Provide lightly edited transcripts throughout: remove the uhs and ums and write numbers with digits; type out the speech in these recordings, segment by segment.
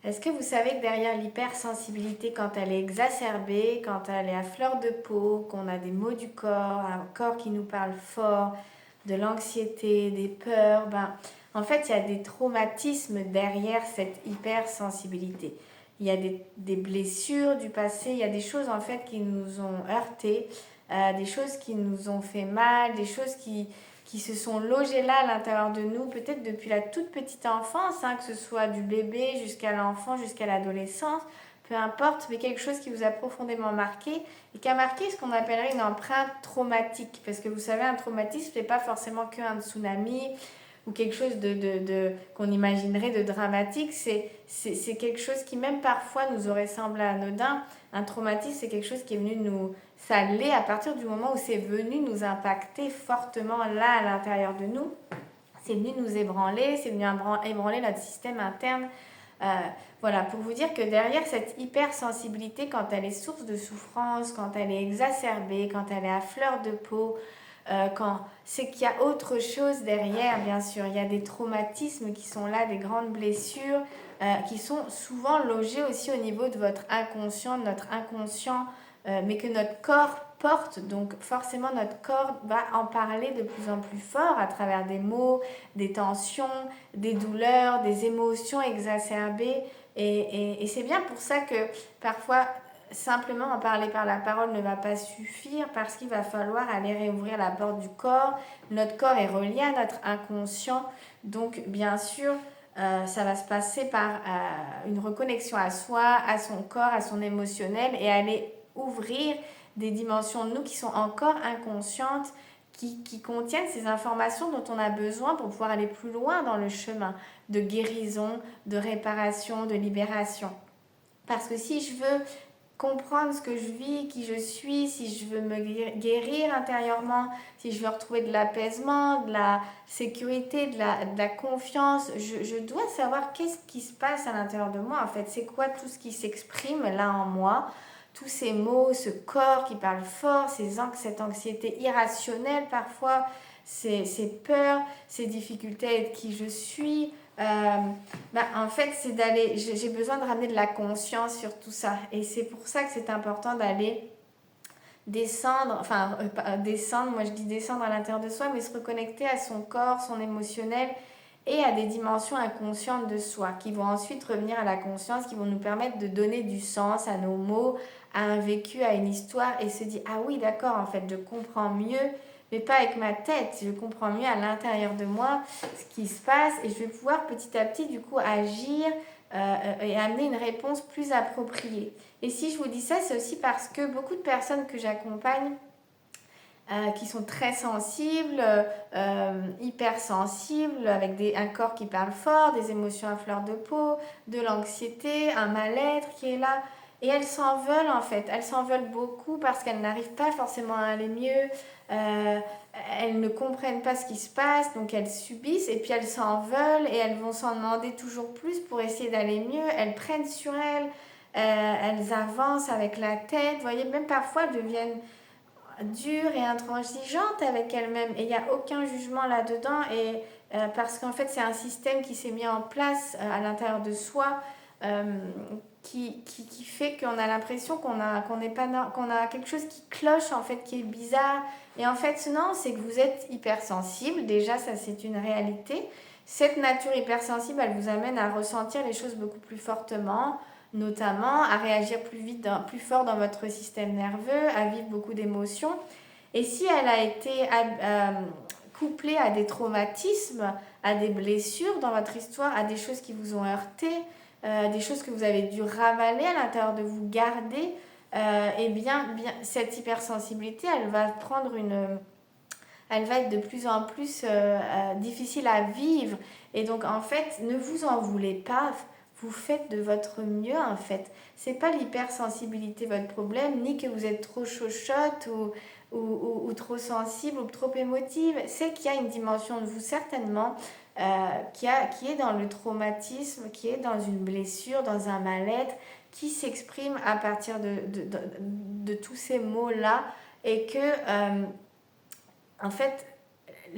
Est-ce que vous savez que derrière l'hypersensibilité, quand elle est exacerbée, quand elle est à fleur de peau, qu'on a des maux du corps, un corps qui nous parle fort, de l'anxiété, des peurs, en fait, il y a des traumatismes derrière cette hypersensibilité. Il y a des blessures du passé, il y a des choses en fait qui nous ont heurtés, des choses qui nous ont fait mal, des choses qui se sont logées là à l'intérieur de nous, peut-être depuis la toute petite enfance, que ce soit du bébé jusqu'à l'enfant, jusqu'à l'adolescence, peu importe, mais quelque chose qui vous a profondément marqué et qui a marqué ce qu'on appellerait une empreinte traumatique. Parce que vous savez, un traumatisme, ce n'est pas forcément qu'un tsunami ou quelque chose qu'on imaginerait de dramatique, c'est quelque chose qui même parfois nous aurait semblé anodin. Un traumatisme, c'est quelque chose qui est venu nous... Ça l'est à partir du moment où c'est venu nous impacter fortement là à l'intérieur de nous. C'est venu nous ébranler, c'est venu ébranler notre système interne. Voilà, pour vous dire que derrière cette hypersensibilité, quand elle est source de souffrance, quand elle est exacerbée, quand elle est à fleur de peau, c'est qu'il y a autre chose derrière, bien sûr. Il y a des traumatismes qui sont là, des grandes blessures qui sont souvent logées aussi au niveau de votre inconscient, de notre inconscient, mais que notre corps porte. Donc forcément, notre corps va en parler de plus en plus fort à travers des mots, des tensions, des douleurs, des émotions exacerbées. Et c'est bien pour ça que parfois simplement en parler par la parole ne va pas suffire parce qu'il va falloir aller réouvrir la porte du corps. Notre corps est relié à notre inconscient, donc bien sûr ça va se passer par une reconnexion à soi, à son corps, à son émotionnel et aller ouvrir des dimensions de nous qui sont encore inconscientes, qui contiennent ces informations dont on a besoin pour pouvoir aller plus loin dans le chemin de guérison, de réparation, de libération. Parce que si je veux comprendre ce que je vis, qui je suis, si je veux me guérir intérieurement, si je veux retrouver de l'apaisement, de la sécurité, de la confiance, je dois savoir qu'est-ce qui se passe à l'intérieur de moi en fait. C'est quoi tout ce qui s'exprime là en moi, tous ces mots, ce corps qui parle fort, cette anxiété irrationnelle parfois, ces peurs, ces difficultés à être qui je suis. En fait, c'est d'aller. J'ai besoin de ramener de la conscience sur tout ça. Et c'est pour ça que c'est important d'aller descendre, descendre, moi je dis descendre à l'intérieur de soi, mais se reconnecter à son corps, son émotionnel et à des dimensions inconscientes de soi qui vont ensuite revenir à la conscience, qui vont nous permettre de donner du sens à nos mots, à un vécu, à une histoire et se dire ah oui d'accord en fait je comprends mieux mais pas avec ma tête, je comprends mieux à l'intérieur de moi ce qui se passe et je vais pouvoir petit à petit du coup agir et amener une réponse plus appropriée. Et si je vous dis ça, c'est aussi parce que beaucoup de personnes que j'accompagne qui sont très sensibles, hypersensibles, avec un corps qui parle fort, des émotions à fleur de peau, de l'anxiété, un mal-être qui est là. Et elles s'en veulent en fait, elles s'en veulent beaucoup parce qu'elles n'arrivent pas forcément à aller mieux, elles ne comprennent pas ce qui se passe, donc elles subissent et puis elles s'en veulent et elles vont s'en demander toujours plus pour essayer d'aller mieux, elles prennent sur elles, elles avancent avec la tête, vous voyez, même parfois elles deviennent dure et intransigeante avec elle-même et il n'y a aucun jugement là-dedans et parce qu'en fait c'est un système qui s'est mis en place à l'intérieur de soi qui fait qu'on a l'impression qu'on n'est pas qu'on a quelque chose qui cloche en fait qui est bizarre et en fait non c'est que vous êtes hypersensible déjà ça c'est une réalité cette nature hypersensible elle vous amène à ressentir les choses beaucoup plus fortement notamment à réagir plus vite, plus fort dans votre système nerveux, à vivre beaucoup d'émotions. Et si elle a été couplée à des traumatismes, à des blessures dans votre histoire, à des choses qui vous ont heurté, des choses que vous avez dû ravaler à l'intérieur de vous, garder, eh bien, cette hypersensibilité, elle va prendre elle va être de plus en plus difficile à vivre. Et donc, en fait, ne vous en voulez pas. Vous faites de votre mieux, en fait. C'est pas l'hypersensibilité votre problème, ni que vous êtes trop chochotte ou trop sensible ou trop émotive. C'est qu'il y a une dimension de vous, certainement, qui est dans le traumatisme, qui est dans une blessure, dans un mal-être, qui s'exprime à partir de tous ces mots-là. Et que... en fait,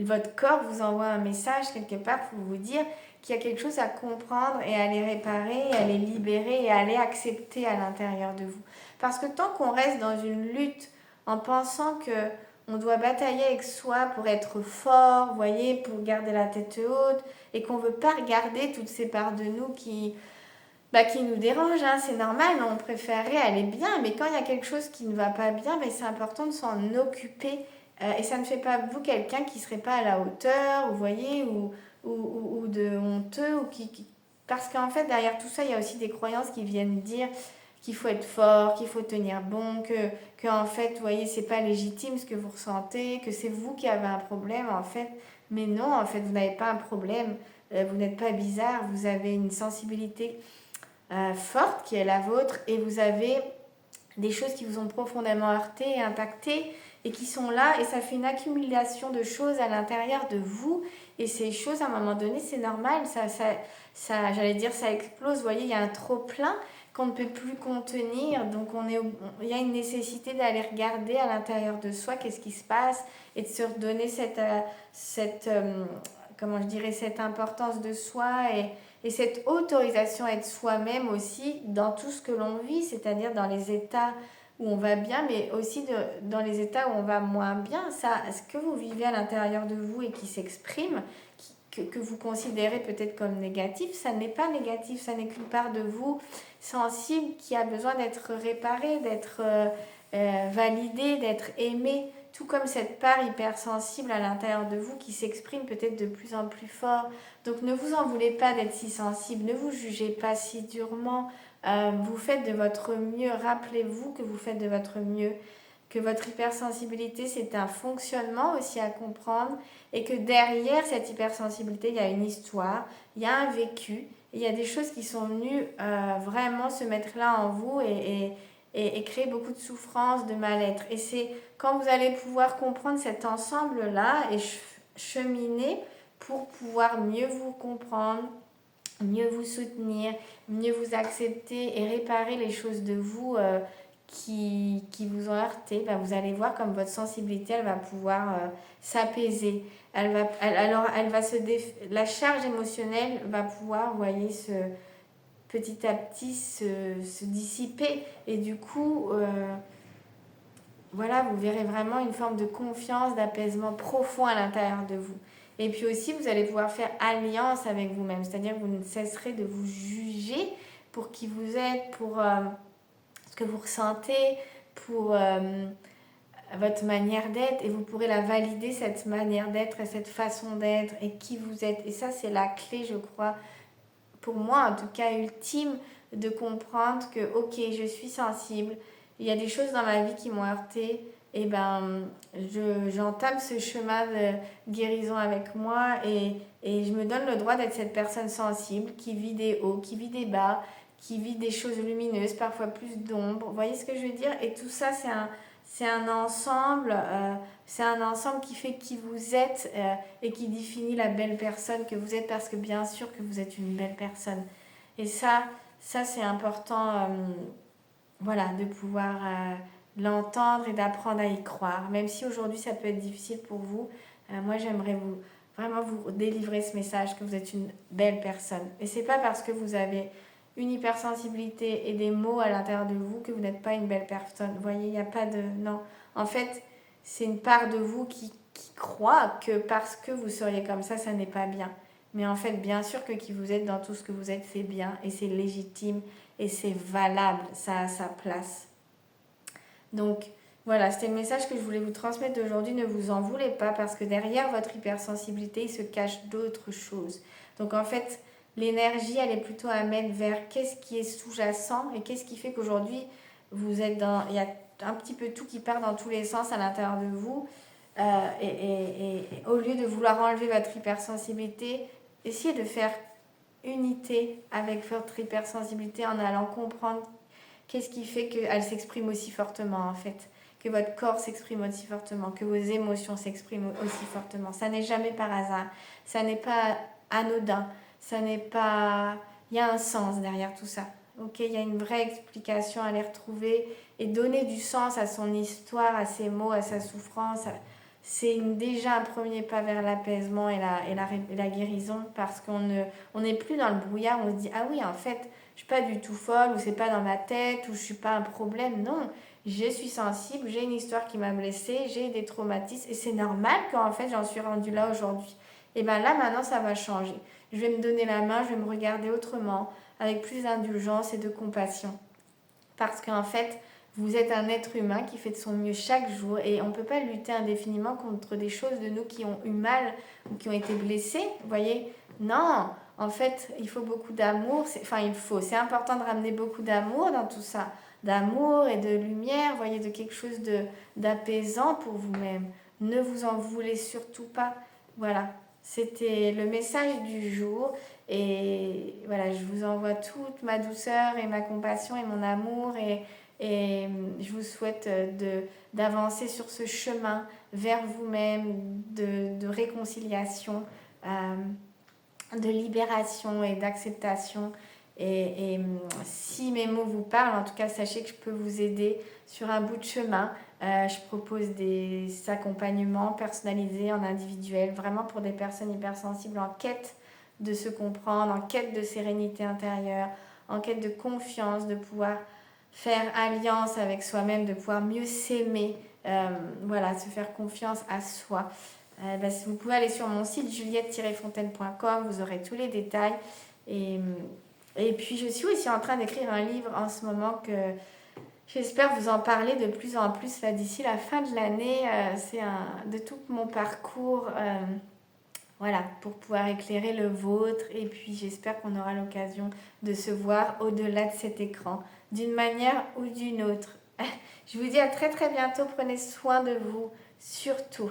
votre corps vous envoie un message quelque part pour vous dire qu'il y a quelque chose à comprendre et à les réparer, et à les libérer et à les accepter à l'intérieur de vous. Parce que tant qu'on reste dans une lutte en pensant que on doit batailler avec soi pour être fort, vous voyez, pour garder la tête haute, et qu'on ne veut pas regarder toutes ces parts de nous qui nous dérangent, hein, c'est normal, on préférerait aller bien, mais quand il y a quelque chose qui ne va pas bien, c'est important de s'en occuper. Et ça ne fait pas de vous quelqu'un qui ne serait pas à la hauteur, vous voyez, ou de honteux, parce qu'en fait, derrière tout ça, il y a aussi des croyances qui viennent dire qu'il faut être fort, qu'il faut tenir bon, que en fait, vous voyez, c'est pas légitime ce que vous ressentez, que c'est vous qui avez un problème, en fait. Mais non, en fait, vous n'avez pas un problème, vous n'êtes pas bizarre, vous avez une sensibilité forte qui est la vôtre et vous avez des choses qui vous ont profondément heurté et impacté et qui sont là et ça fait une accumulation de choses à l'intérieur de vous et ces choses à un moment donné c'est normal, j'allais dire ça explose, vous voyez il y a un trop plein qu'on ne peut plus contenir donc il y a une nécessité d'aller regarder à l'intérieur de soi qu'est-ce qui se passe et de se redonner comment je dirais cette importance de soi et cette autorisation à être soi-même aussi dans tout ce que l'on vit, c'est-à-dire dans les états où on va bien, mais aussi dans les états où on va moins bien. Ça, ce que vous vivez à l'intérieur de vous et qui s'exprime, que vous considérez peut-être comme négatif, ça n'est pas négatif, ça n'est qu'une part de vous sensible qui a besoin d'être réparée, d'être validée, d'être aimée. Tout comme cette part hypersensible à l'intérieur de vous qui s'exprime peut-être de plus en plus fort. Donc ne vous en voulez pas d'être si sensible, ne vous jugez pas si durement. Vous faites de votre mieux, rappelez-vous que vous faites de votre mieux, que votre hypersensibilité c'est un fonctionnement aussi à comprendre et que derrière cette hypersensibilité il y a une histoire, il y a un vécu, il y a des choses qui sont venues vraiment se mettre là en vous et créer beaucoup de souffrance, de mal-être. Et c'est quand vous allez pouvoir comprendre cet ensemble-là et cheminer pour pouvoir mieux vous comprendre, mieux vous soutenir, mieux vous accepter et réparer les choses de vous qui vous ont heurté, vous allez voir comme votre sensibilité, elle va pouvoir s'apaiser. La charge émotionnelle va pouvoir, vous voyez, petit à petit se dissiper et du coup voilà, vous verrez vraiment une forme de confiance, d'apaisement profond à l'intérieur de vous. Et puis aussi, vous allez pouvoir faire alliance avec vous-même, c'est-à-dire que vous ne cesserez de vous juger pour qui vous êtes, pour ce que vous ressentez, pour votre manière d'être, et vous pourrez la valider, cette manière d'être et cette façon d'être, et qui vous êtes. Et ça, c'est la clé, je crois, pour moi en tout cas ultime, de comprendre que ok, je suis sensible, il y a des choses dans ma vie qui m'ont heurté, et j'entame ce chemin de guérison avec moi et je me donne le droit d'être cette personne sensible qui vit des hauts, qui vit des bas, qui vit des choses lumineuses, parfois plus d'ombre. Vous voyez ce que je veux dire? Et tout ça, c'est un ensemble, qui fait qui vous êtes et qui définit la belle personne que vous êtes parce que bien sûr que vous êtes une belle personne. Et ça c'est important voilà, de pouvoir l'entendre et d'apprendre à y croire. Même si aujourd'hui ça peut être difficile pour vous, moi j'aimerais vraiment vous délivrer ce message que vous êtes une belle personne. Et c'est pas parce que vous avez une hypersensibilité et des mots à l'intérieur de vous que vous n'êtes pas une belle personne. Vous voyez, il n'y a pas de... Non. En fait, c'est une part de vous qui croit que parce que vous seriez comme ça n'est pas bien. Mais en fait, bien sûr que qui vous êtes dans tout ce que vous êtes, c'est bien et c'est légitime et c'est valable, ça a sa place. Donc voilà, c'était le message que je voulais vous transmettre aujourd'hui. Ne vous en voulez pas parce que derrière votre hypersensibilité, il se cache d'autres choses. Donc en fait, l'énergie, elle est plutôt à mettre vers qu'est-ce qui est sous-jacent et qu'est-ce qui fait qu'aujourd'hui, vous êtes dans... Il y a un petit peu tout qui part dans tous les sens à l'intérieur de vous. Et au lieu de vouloir enlever votre hypersensibilité, essayez de faire unité avec votre hypersensibilité en allant comprendre qu'est-ce qui fait qu'elle s'exprime aussi fortement en fait, que votre corps s'exprime aussi fortement, que vos émotions s'expriment aussi fortement. Ça n'est jamais par hasard, ça n'est pas anodin, ça n'est pas... Il y a un sens derrière tout ça. Ok, il y a une vraie explication à les retrouver et donner du sens à son histoire, à ses mots, à sa souffrance. déjà un premier pas vers l'apaisement et la guérison parce on n'est plus dans le brouillard, on se dit ah oui en fait je suis pas du tout folle ou c'est pas dans ma tête ou je suis pas un problème, non, je suis sensible, j'ai une histoire qui m'a blessée, j'ai des traumatismes et c'est normal qu'en fait j'en suis rendue là aujourd'hui. Et bien là maintenant ça va changer, je vais me donner la main, je vais me regarder autrement, avec plus d'indulgence et de compassion parce qu'en fait vous êtes un être humain qui fait de son mieux chaque jour et on ne peut pas lutter indéfiniment contre des choses de nous qui ont eu mal ou qui ont été blessées, vous voyez. Non, en fait, il faut beaucoup d'amour, c'est important de ramener beaucoup d'amour dans tout ça, d'amour et de lumière, vous voyez, de quelque chose d'apaisant pour vous-même. Ne vous en voulez surtout pas. Voilà, c'était le message du jour et voilà, je vous envoie toute ma douceur et ma compassion et mon amour et je vous souhaite d'avancer sur ce chemin vers vous-même, de réconciliation, de libération et d'acceptation. Et si mes mots vous parlent, en tout cas, sachez que je peux vous aider sur un bout de chemin. Je propose des accompagnements personnalisés en individuel, vraiment pour des personnes hypersensibles en quête de se comprendre, en quête de sérénité intérieure, en quête de confiance, de pouvoir faire alliance avec soi-même, de pouvoir mieux s'aimer, voilà, se faire confiance à soi. Vous pouvez aller sur mon site juliette-fontaine.com, vous aurez tous les détails. Et puis je suis aussi en train d'écrire un livre en ce moment que j'espère vous en parler de plus en plus d'ici la fin de l'année. C'est de tout mon parcours, voilà, pour pouvoir éclairer le vôtre. Et puis j'espère qu'on aura l'occasion de se voir au-delà de cet écran, d'une manière ou d'une autre. Je vous dis à très très bientôt, prenez soin de vous, surtout.